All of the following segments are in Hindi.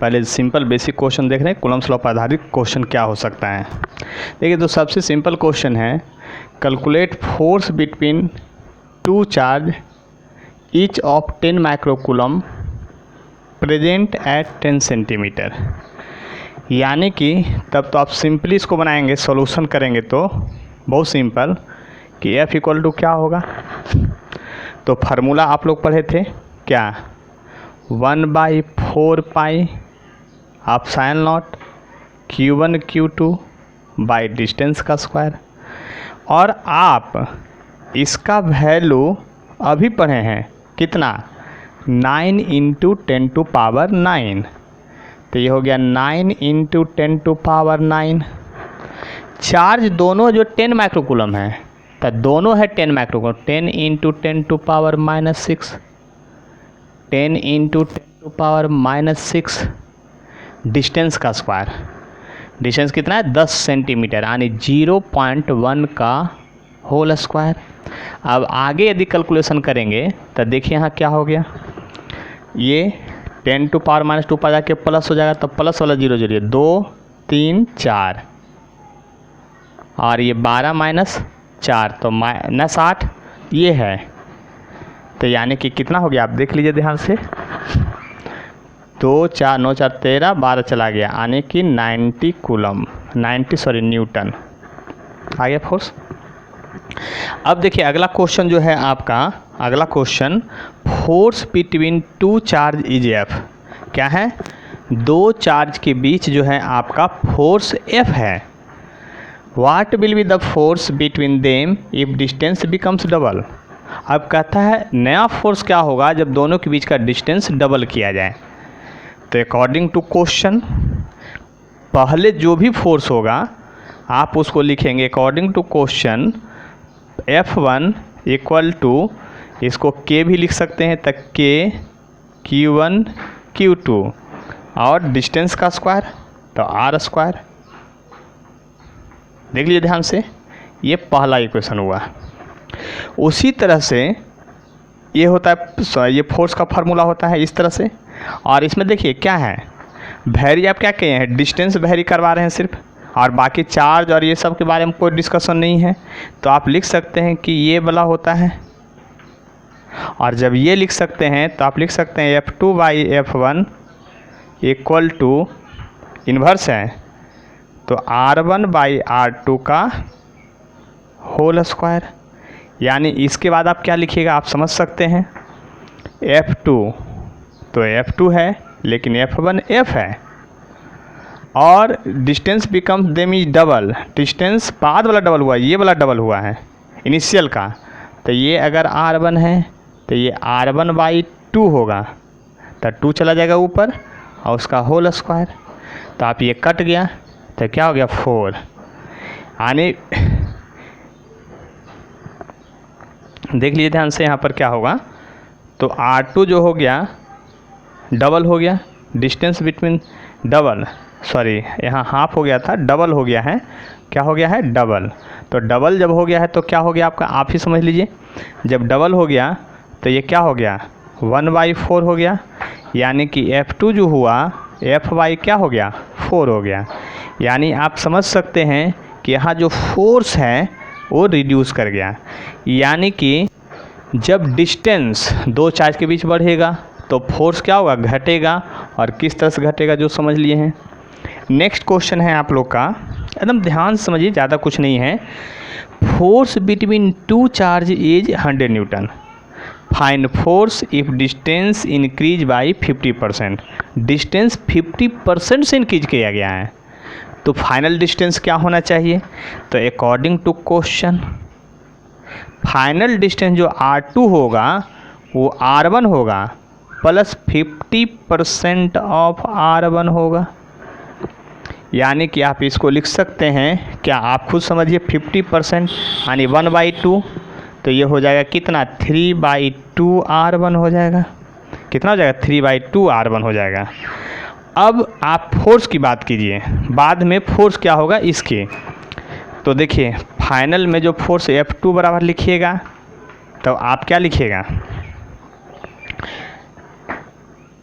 पहले सिंपल बेसिक क्वेश्चन देख रहे हैं, कूलम्ब्स लॉ पर आधारित क्वेश्चन क्या हो सकता है। देखिए तो सबसे सिंपल क्वेश्चन है, calculate force between two charge each of 10 microcoulomb present at 10 centimetre. यानी कि तब तो आप सिंपली इसको बनाएंगे, सॉल्यूशन करेंगे तो बहुत सिंपल कि F इक्वल टू क्या होगा। तो फार्मूला आप लोग पढ़े थे क्या, 1/4 pi epsilon naught Q1 Q2 by distance का स्क्वायर। और आप इसका वैल्यू अभी पढ़े हैं कितना, 9 × 10⁻9। तो ये हो गया 9 × 10⁻9। चार्ज दोनों जो 10 माइक्रोकूलम है, तो दोनों है 10 माइक्रोकूलम, 10 × 10⁻6, 10 × 10⁻6 डिस्टेंस का स्क्वायर। डिस्टेंस कितना है, 10 सेंटीमीटर, यानी 0.1 का होल स्क्वायर। अब आगे यदि कैलकुलेशन करेंगे तो देखिए यहाँ क्या हो गया, ये 10⁻⁻2 पर जाके प्लस हो जाएगा, तो प्लस वाला 0 0, 2 3 4, और ये 12 - 4 तो -8 ये है। तो यानी कि कितना हो गया, आप देख लीजिए ध्यान से, 2 4 9 4 13 12 चला गया, यानी कि 90 कूलम, न्यूटन आ गया फोर्स। अब देखिए अगला क्वेश्चन जो है आपका, अगला question, force between two charge is F। क्या है, दो चार्ज के बीच जो है आपका फोर्स F है। What will be the force between them if distance becomes double. अब कहता है नया फोर्स क्या होगा जब दोनों के बीच का डिस्टेंस डबल किया जाए। तो अकॉर्डिंग टू क्वेश्चन, पहले जो भी फोर्स होगा आप उसको लिखेंगे according to question, F1 equal to, इसको K भी लिख सकते हैं, तक K Q1 Q2 और डिस्टेंस का स्क्वायर तो R²। देख लीजिए ध्यान से, ये पहला इक्वेशन हुआ। उसी तरह से ये होता है, ये फोर्स का फार्मूला होता है इस तरह से। और इसमें देखिए क्या है, वैरी आप क्या कहे हैं, डिस्टेंस वैरी करवा रहे हैं सिर्फ, और बाकी चार्ज और ये सब के बारे में कोई डिस्कशन नहीं है। तो आप लिख सकते हैं कि ये वाला होता है, और जब ये लिख सकते हैं तो आप लिख सकते हैं F2/F1 इक्वल टू इन्वर्स है, तो R1/R2 का होल स्क्वायर। यानी इसके बाद आप क्या लिखिएगा, आप समझ सकते हैं, F2 तो F2 है, लेकिन F1 F है, और distance becomes them is double. Distance बाद वाला डबल हुआ, ये वाला डबल हुआ है इनिशियल का। तो ये अगर R1 है तो ये R1/2 होगा, तो 2 चला जाएगा ऊपर और उसका होल स्क्वायर। तो आप ये कट गया तो क्या हो गया, 4। यानी देख लीजिए ध्यान से यहाँ पर क्या होगा, तो R2 जो हो गया डबल हो गया, डिस्टेंस बिटवीन डबल, सॉरी यहाँ हाफ हो गया था, डबल हो गया है, क्या हो गया है, डबल। तो डबल जब हो गया है तो क्या हो गया आपका, आप ही समझ लीजिए, जब डबल हो गया तो ये क्या हो गया, 1/4 हो गया। यानी कि F2 जो हुआ F क्या हो गया, 4 हो गया। यानी आप समझ सकते हैं कि यहाँ जो फोर्स है वो रिड्यूस कर गया। यानी कि जब डिस्टेंस दो चार्ज के बीच बढ़ेगा तो फोर्स क्या होगा, घटेगा। और किस तरह से घटेगा जो समझ लिए हैं। नेक्स्ट क्वेश्चन है आप लोग का, एकदम ध्यान से समझिए, ज़्यादा कुछ नहीं है। Force between two charge is 100 Newton, find force if distance increase by 50%। Distance 50% से इंक्रीज किया गया है, तो फाइनल डिस्टेंस क्या होना चाहिए। तो according to question, final distance जो R2 होगा वो R1 होगा प्लस 50% ऑफ R1 होगा। यानी कि आप इसको लिख सकते हैं, क्या आप खुद समझिए, 50% यानी 1/2, तो ये हो जाएगा कितना, 3/2 R1 हो जाएगा। कितना हो जाएगा, 3/2 R1 हो जाएगा। अब आप फोर्स की बात कीजिए, बाद में फोर्स क्या होगा इसके। तो देखिए फाइनल में जो फोर्स F2 बराबर लिखिएगा, तो आप क्या लिखिएगा,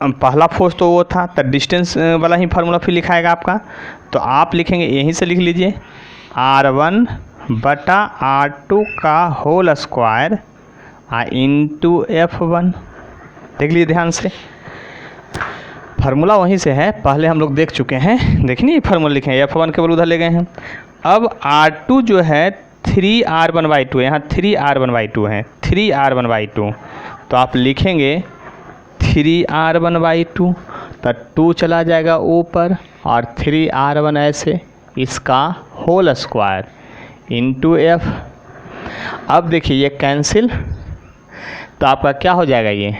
पहला फोर्स तो वो था, तो डिस्टेंस वाला ही फार्मूला फिर लिखाएगा आपका। तो आप लिखेंगे, यहीं से लिख लीजिए, R1 बटा R2 का होल स्क्वायर इंटू F1। देख लीजिए ध्यान से, फार्मूला वहीं से है, पहले हम लोग देख चुके हैं। देखिए ये फार्मूला लिखे हैं, F1 केवल उधर ले गए हैं। अब R2 जो है 3R1/2, यहाँ 3R1/2 है, 3R1/2, तो आप लिखेंगे 3R1/2, तो 2 चला जाएगा ऊपर और 3R1 ऐसे, इसका होल स्क्वायर इंटू F। अब देखिए ये कैंसिल, तो आपका क्या हो जाएगा, ये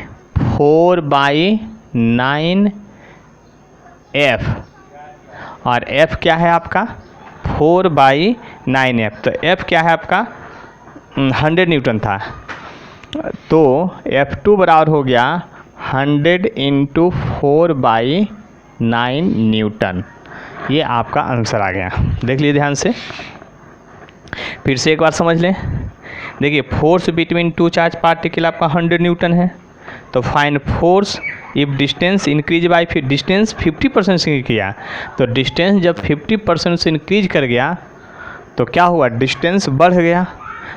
4/9F, और F क्या है आपका 4/9F, तो F क्या है आपका 100 न्यूटन था, तो F2 बराबर हो गया 100 × 4/9 न्यूटन। ये आपका आंसर आ गया। देख लीजिए ध्यान से, फिर से एक बार समझ लें। देखिए force between two charge particle आपका 100 न्यूटन है, तो find force if distance increase by, फिर डिस्टेंस 50% से किया, तो डिस्टेंस जब 50% से इंक्रीज कर गया तो क्या हुआ, डिस्टेंस बढ़ गया,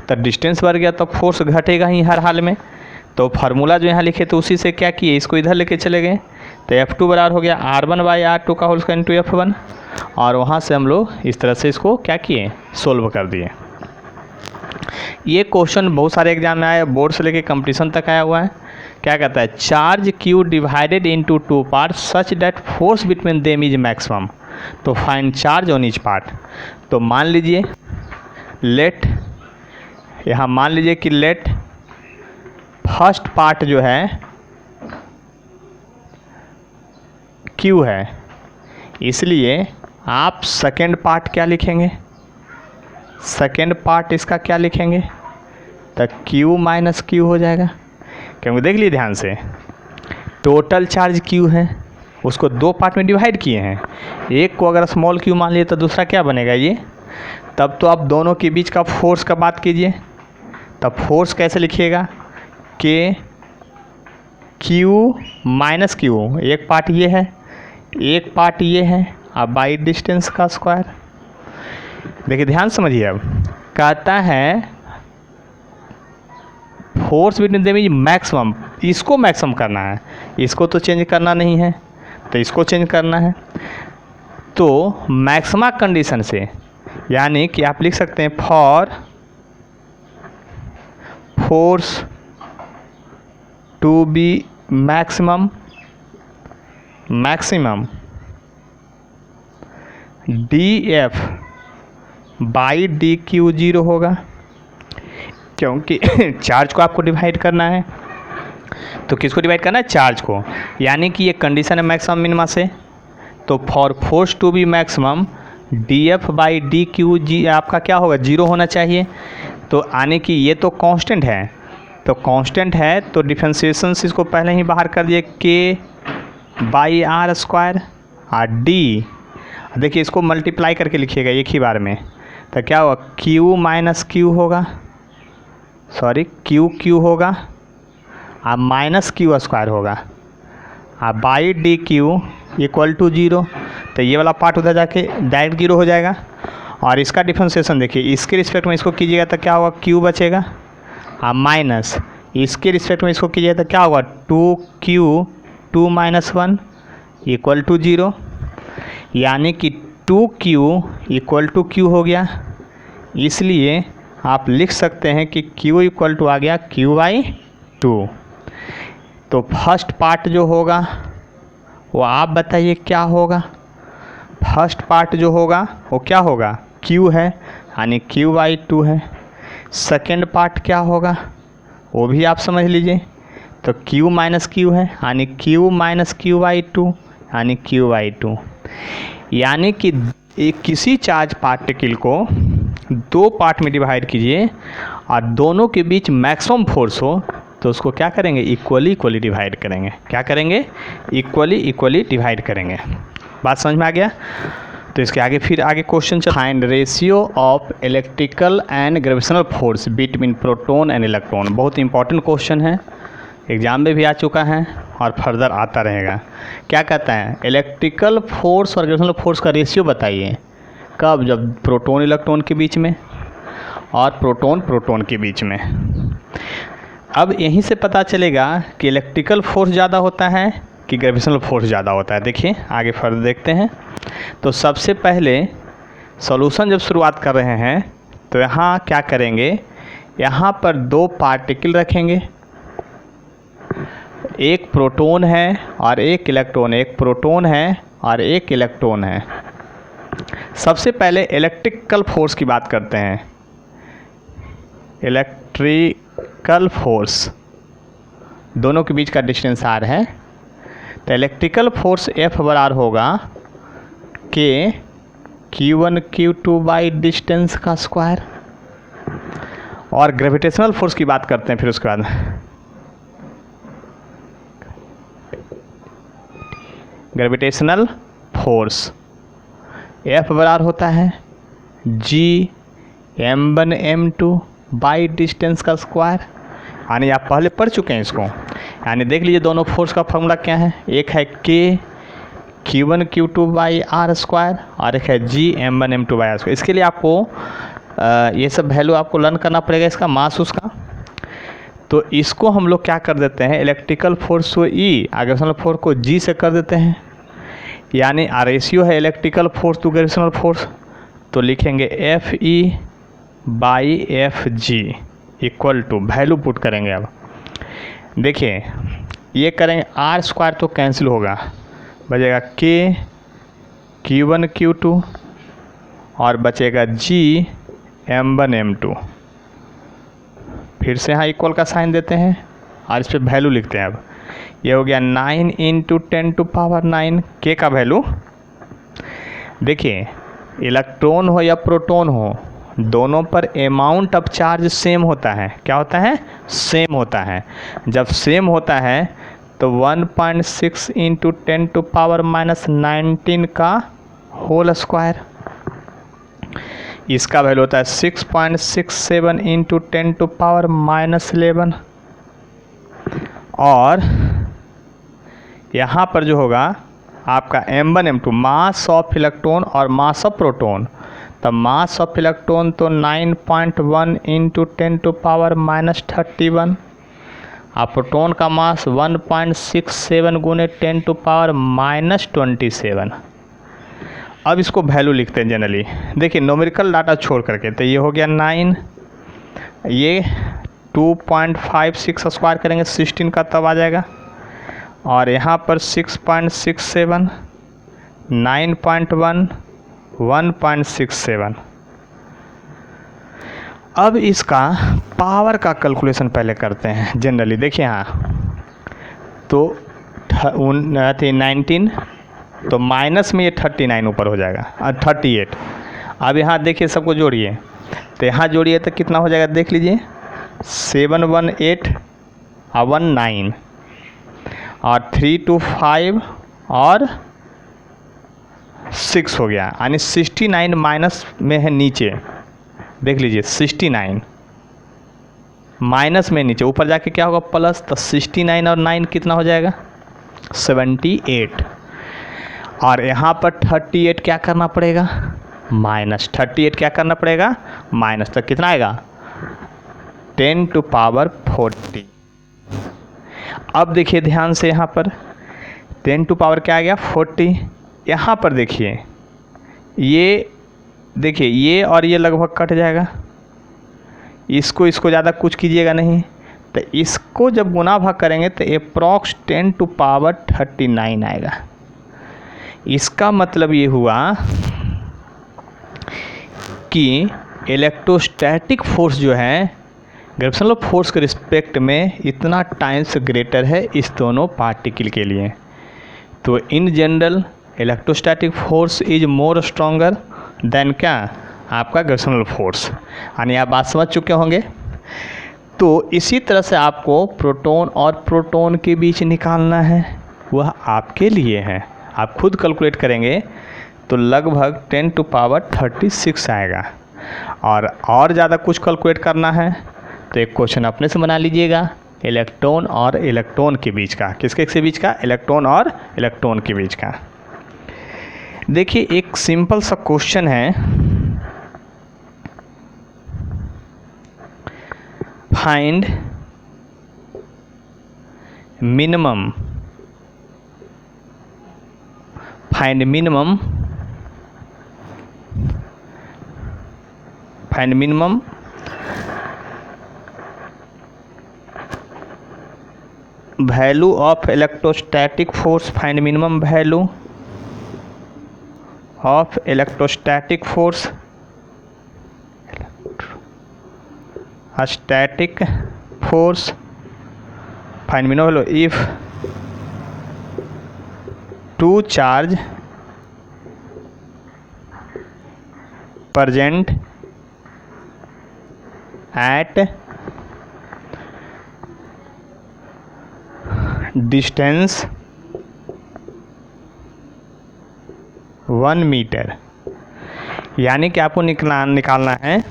तो डिस्टेंस बढ़ गया तो फोर्स घटेगा ही हर हाल में। तो फार्मूला जो यहाँ लिखे तो उसी से क्या किए, इसको इधर लेके चले गए, तो F2 बराबर हो गया R1/R2 का होल स्क्वायर इंटू F1, और वहाँ से हम लोग इस तरह से इसको क्या किए, सोल्व कर दिए। ये क्वेश्चन बहुत सारे एग्जाम में आया, बोर्ड से लेके कंपटीशन तक आया हुआ है। क्या कहता है, charge Q divided into 2 parts such that force between them is maximum, तो find charge on each part. तो मान लीजिए लेट, यहाँ मान लीजिए कि लेट फर्स्ट पार्ट जो है Q है, इसलिए आप सेकेंड पार्ट क्या लिखेंगे, सेकेंड पार्ट इसका क्या लिखेंगे, तो Q माइनस Q हो जाएगा। क्योंकि देख लीजिए ध्यान से, टोटल चार्ज Q है, उसको 2 पार्ट में डिवाइड किए हैं, एक को अगर स्मॉल q मान लिए तो दूसरा क्या बनेगा ये, तब तो आप दोनों के बीच का फोर्स का बात कीजिए, तब फोर्स कैसे लिखिएगा, K Q माइनस Q, एक पार्ट ये है, एक पार्ट ये है, अब बाई डिस्टेंस का स्क्वायर। देखिए ध्यान समझिए, अब कहता है force between them is maximum, इसको मैक्सिमम करना है, इसको तो चेंज करना नहीं है, तो इसको चेंज करना है। तो मैक्सिमा कंडीशन से, यानी कि आप लिख सकते हैं for force to be maximum, maximum dF by dQ 0 होगा, क्योंकि चार्ज को आपको डिवाइड करना है। तो किसको डिवाइड करना है, चार्ज को, यानी कि ये कंडीशन है मैक्सिमम मिनिमा से। तो for force to be maximum dF by dQ जी आपका क्या होगा, 0 होना चाहिए। तो यानी कि ये तो कांस्टेंट है, तो कांस्टेंट है तो डिफरेंशिएशन से इसको पहले ही बाहर कर दिए, K/R² और D, देखिए इसको मल्टीप्लाई करके लिखिएगा एक ही बार में, तो क्या होगा Q माइनस Q होगा, सॉरी Q होगा और माइनस Q² होगा, और बाई dQ इक्वल टू 0, तो ये वाला पार्ट उधर जाके डायरेक्ट 0 हो जाएगा। और इसका डिफरेंशिएशन देखिए, इसके रिस्पेक्ट में इसको कीजिएगा तो क्या होगा, Q बचेगा, और माइनस इसके रिस्पेक्ट में इसको कीजिएगा तो क्या होगा, 2Q 2 - 1 इक्वल टू 0, यानी कि 2Q इक्वल टू Q हो गया। इसलिए आप लिख सकते हैं कि Q इक्वल टू आ गया Q/2। तो फर्स्ट पार्ट जो होगा वो आप बताइए क्या होगा, फर्स्ट पार्ट जो होगा वो क्या होगा, Q है यानी Q/2 है। सेकेंड पार्ट क्या होगा वो भी आप समझ लीजिए, तो Q माइनस Q है यानी Q माइनस Q/2 यानी Q/2। यानी कि एक किसी चार्ज पार्टिकल को 2 पार्ट में डिवाइड कीजिए और दोनों के बीच मैक्सिमम फोर्स हो तो उसको क्या करेंगे, इक्वली डिवाइड करेंगे। क्या करेंगे, इक्वली डिवाइड करेंगे। बात समझ में आ गया। तो इसके आगे फिर आगे question find ratio of electrical and gravitational force between proton and electron. बहुत इंपॉर्टेंट क्वेश्चन है, एग्जाम में भी आ चुका है और फर्दर आता रहेगा। क्या कहता है, इलेक्ट्रिकल फोर्स और ग्रेविटेशनल फोर्स का रेशियो बताइए। कब, जब प्रोटॉन इलेक्ट्रॉन के बीच में और प्रोटॉन प्रोटॉन के बीच में। अब यहीं से पता चलेगा कि इलेक्ट्रिकल फोर्स ज़्यादा होता है कि ग्रेविटेशनल फोर्स ज़्यादा होता है। देखिए आगे फर्दर देखते हैं। तो सबसे पहले सॉल्यूशन जब शुरुआत कर रहे हैं तो यहाँ क्या करेंगे, यहाँ पर दो पार्टिकल रखेंगे, एक प्रोटॉन है और एक इलेक्ट्रॉन, एक प्रोटॉन है और एक इलेक्ट्रॉन है। सबसे पहले इलेक्ट्रिकल फोर्स की बात करते हैं। इलेक्ट्रिकल फोर्स, दोनों के बीच का डिस्टेंस r है, तो इलेक्ट्रिकल फोर्स F बराबर होगा K Q1 Q2 by distance का स्क्वायर। और ग्रेविटेशनल फोर्स की बात करते हैं फिर उसके बाद। ग्रेविटेशनल फोर्स F बराबर होता है G m1 m2 by distance का स्क्वायर। यानी आप पहले पढ़ चुके हैं इसको। यानी देख लीजिए दोनों फोर्स का फॉर्मूला क्या है, एक है K Q1 Q2 by are square और एक है G m1 m2 by are square. इसके लिए आपको ये सब वैल्यू आपको लर्न करना पड़ेगा, इसका मास उसका। तो इसको हम लोग क्या कर देते हैं, इलेक्ट्रिकल फोर्स को E, ग्रेविटेशनल फोर्स को G से कर देते हैं। यानी रेशियो है electrical force to gravitational force, तो लिखेंगे FE by FG equal to, value put करेंगे। अब देखिए ये करेंगे, आर स्क्वायर तो कैंसिल होगा, बचेगा K Q1 Q2 और बचेगा G m1 m2। फिर से यहाँ इक्वल का साइन देते हैं और इस पर वैल्यू लिखते हैं। अब ये हो गया 9 × 10⁹ K का वैल्यू। देखिए इलेक्ट्रॉन हो या प्रोटॉन हो, दोनों पर अमाउंट ऑफ चार्ज सेम होता है। क्या होता है, सेम होता है। जब सेम होता है तो 1.6 × 10⁻19 का होल स्क्वायर, इसका वैल्यू होता है 6.67 × 10⁻11। और यहाँ पर जो होगा आपका m1 m2 mass of electron और मास ऑफ प्रोटॉन, तब मास ऑफ इलेक्ट्रॉन तो 9.1 × 10⁻31 और प्रोटॉन का मास 1.67 × 10⁻27। अब इसको वैल्यू लिखते हैं जनरली। देखिए न्यूमेरिकल डाटा छोड़ करके, तो ये हो गया 9, ये 2.56 स्क्वायर करेंगे 16 का तब आ जाएगा, और यहाँ पर 6.67, 9.1, 1.67। अब इसका पावर का कैलकुलेशन पहले करते हैं जनरली। देखिए यहाँ तो 19, तो माइनस में ये 39 ऊपर हो जाएगा और 38। अब यहाँ देखिए सबको जोड़िए, तो यहाँ जोड़िए तो कितना हो जाएगा, देख लीजिए 718 और 19 और 325 और 6 हो गया, यानी 69 माइनस में है नीचे। देख लीजिए 69 माइनस में नीचे, ऊपर जाके क्या होगा प्लस, तो 69 और 9 कितना हो जाएगा 78। और यहाँ पर 38 क्या करना पड़ेगा माइनस, 38 क्या करना पड़ेगा माइनस, तो कितना आएगा 10⁻40। अब देखिए ध्यान से, यहाँ पर 10⁻ क्या आ गया 40। यहाँ पर देखिए ये, देखिए ये और ये लगभग कट जाएगा, इसको ज़्यादा कुछ कीजिएगा नहीं, तो इसको जब गुना भाग करेंगे तो अप्रॉक्स 10⁻39 आएगा। इसका मतलब ये हुआ कि इलेक्ट्रोस्टैटिक फोर्स जो है ग्रेविटेशनल फोर्स के रिस्पेक्ट में इतना टाइम्स ग्रेटर है इस दोनों पार्टिकल के लिए। तो in general electrostatic force is more stronger than क्या आपका ग्रेविटेशनल फोर्स। यानी आप बात समझ चुके होंगे। तो इसी तरह से आपको प्रोटॉन और प्रोटॉन के बीच निकालना है, वह आपके लिए है। आप खुद कैलकुलेट करेंगे तो लगभग 10⁻36 आएगा। और ज़्यादा कुछ कैलकुलेट करना है तो एक क्वेश्चन अपने से बना लीजिएगा, इलेक्ट्रॉन और इलेक्ट्रॉन के बीच का। किसके के बीच का? इलेक्ट्रॉन और इलेक्ट्रॉन के बीच का। देखिए एक सिंपल सा क्वेश्चन है, find minimum value of electrostatic force, find minimum value of electrostatic force, static force, find minimum value if two charge present at distance 1 metre. यानी कि आपको निकालना है।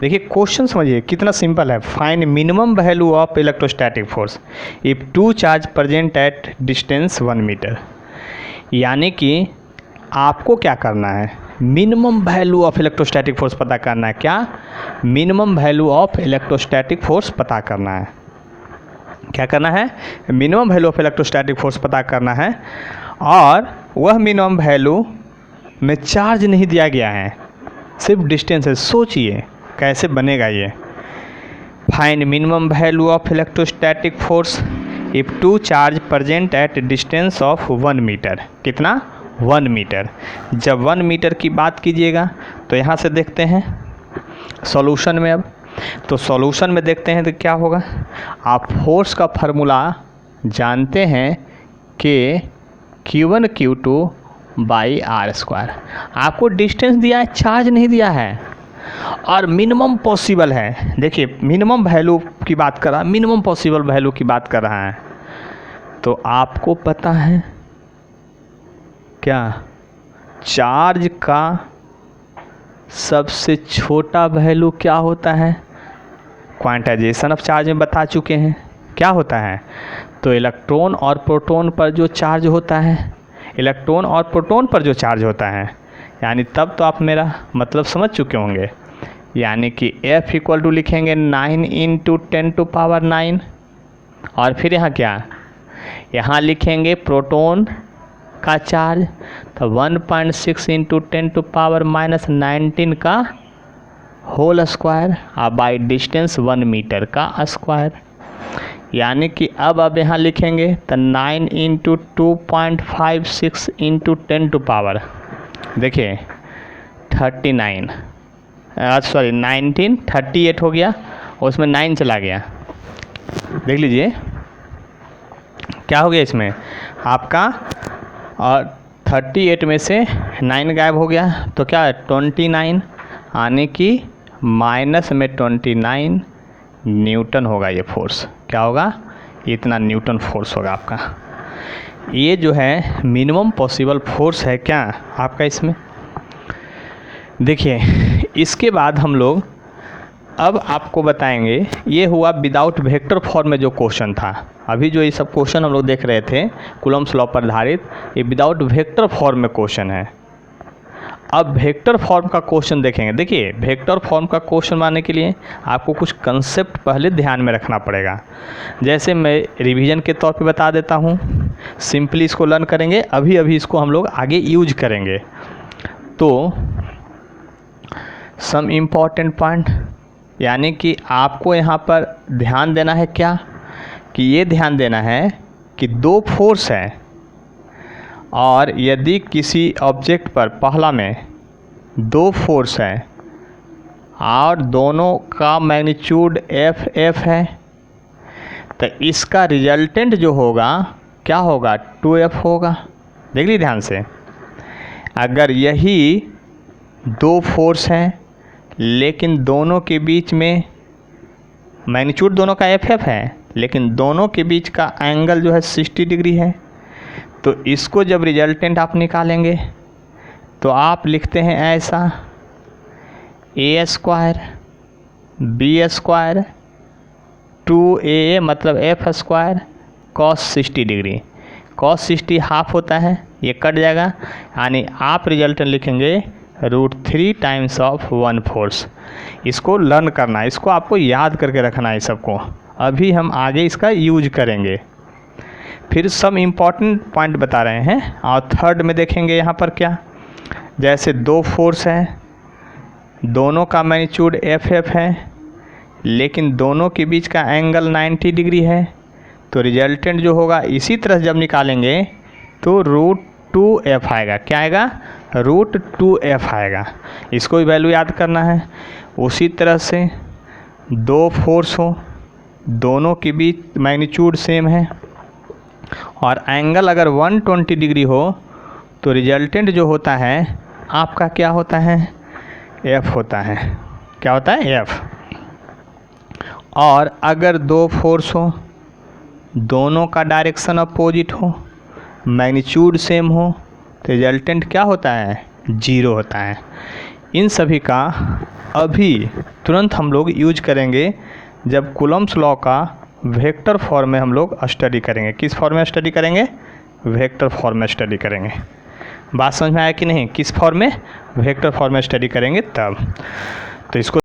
देखिए क्वेश्चन समझिए कितना सिंपल है। Find minimum value of electrostatic force if two charge present at distance 1 metre. यानी कि आपको क्या करना है? Minimum value of electrostatic force पता करना है। क्या? Minimum value of electrostatic force पता करना है। क्या करना है? Minimum value of electrostatic force पता करना है। और वह मिनिमम वैल्यू में चार्ज नहीं दिया गया है, सिर्फ डिस्टेंस है। सोचिए कैसे बनेगा ये। Find minimum value of electrostatic force if two charge present at distance of 1 metre. कितना? 1 मीटर। जब 1 मीटर की बात कीजिएगा तो यहाँ से देखते हैं सॉल्यूशन में। अब तो सॉल्यूशन में देखते हैं तो क्या होगा। आप फोर्स का फार्मूला जानते हैं कि Q1 Q2 बाई r²। आपको डिस्टेंस दिया है, चार्ज नहीं दिया है, और मिनिमम पॉसिबल है। देखिए मिनिमम वैल्यू की बात कर रहा है, मिनिमम पॉसिबल वैल्यू की बात कर रहा है। तो आपको पता है क्या? चार्ज का सबसे छोटा वैल्यू क्या होता है? क्वांटाइजेशन ऑफ चार्ज में बता चुके हैं क्या होता है। तो इलेक्ट्रॉन और प्रोटॉन पर जो चार्ज होता है, इलेक्ट्रॉन और प्रोटॉन पर जो चार्ज होता है, यानी तब तो आप मेरा मतलब समझ चुके होंगे। यानी कि F इक्वल टू लिखेंगे 9 × 10⁹ और फिर यहाँ क्या? यहाँ लिखेंगे प्रोटॉन का चार्ज, तो 1.6 × 10⁻⁻19 का होल स्क्वायर और बाई डिस्टेंस 1 मीटर का स्क्वायर। यानी कि अब यहाँ लिखेंगे तो 9 × 2.56 × 10⁻, देखिए 1938 हो गया, उसमें 9 चला गया। देख लीजिए क्या हो गया इसमें आपका, और 38 में से 9 गायब हो गया तो क्या है 29, यानी कि माइनस में 29 न्यूटन होगा ये फोर्स। क्या होगा? इतना न्यूटन फोर्स होगा आपका। ये जो है मिनिमम पॉसिबल फोर्स है क्या आपका इसमें। देखिए इसके बाद हम लोग अब आपको बताएंगे, ये हुआ विदाउट वेक्टर फॉर्म में जो क्वेश्चन था। अभी जो ये सब क्वेश्चन हम लोग देख रहे थे कूलम्ब्स लॉ पर आधारित, ये विदाउट वेक्टर फॉर्म में क्वेश्चन है। अब वेक्टर फॉर्म का क्वेश्चन देखेंगे। देखिए वेक्टर फॉर्म का क्वेश्चन बनाने के लिए आपको कुछ कंसेप्ट पहले ध्यान में रखना पड़ेगा। जैसे मैं रिवीजन के तौर पे बता देता हूँ, सिंपली इसको लर्न करेंगे, अभी इसको हम लोग आगे यूज करेंगे। तो सम इम्पॉर्टेंट पॉइंट, यानी कि आपको यहाँ पर ध्यान देना है क्या, कि ये ध्यान देना है कि दो फोर्स है, और यदि किसी ऑब्जेक्ट पर पहला में दो फोर्स है और दोनों का मैग्नीट्यूड F है, तो इसका रिजल्टेंट जो होगा क्या होगा 2F होगा। देख लीजिए ध्यान से, अगर यही दो फोर्स हैं लेकिन दोनों के बीच में मैग्नीट्यूड दोनों का FF है, लेकिन दोनों के बीच का एंगल जो है 60 डिग्री है, तो इसको जब रिजल्टेंट आप निकालेंगे तो आप लिखते हैं ऐसा A² B² 2a मतलब F square cos 60 degree, cos 60 half होता है, ये कट जाएगा, यानी आप रिजल्टेंट लिखेंगे √3 टाइम्स ऑफ 1/4। इसको लर्न करना है, इसको आपको याद करके रखना है सबको, अभी हम आगे इसका यूज करेंगे। फिर सब इम्पॉर्टेंट पॉइंट बता रहे हैं। और थर्ड में देखेंगे यहाँ पर क्या, जैसे दो फोर्स हैं, दोनों का मैग्नीट्यूड एफ है, लेकिन दोनों के बीच का एंगल 90 डिग्री है, तो रिजल्टेंट जो होगा इसी तरह जब निकालेंगे तो √2f आएगा। क्या आएगा? √2f आएगा। इसको भी वैल्यू याद करना है। उसी तरह से दो फोर्स हो, दोनों के बीच मैग्नीट्यूड सेम है और एंगल अगर 120 डिग्री हो तो रिजल्टेंट जो होता है आपका क्या होता है? f होता है। क्या होता है? f। और अगर दो फोर्स हो, दोनों का डायरेक्शन अपोजिट हो, मैग्नीट्यूड सेम हो, तो रिजल्टेंट क्या होता है? 0 होता है। इन सभी का अभी तुरंत हम लोग यूज करेंगे जब कूलम्ब्स लॉ का वेक्टर फॉर्म में हम लोग स्टडी करेंगे। किस फॉर्म में स्टडी करेंगे? वेक्टर फॉर्म में स्टडी करेंगे। बात समझ में आया कि नहीं? किस फॉर्म में? वेक्टर फॉर्म में स्टडी करेंगे तब। तो इसको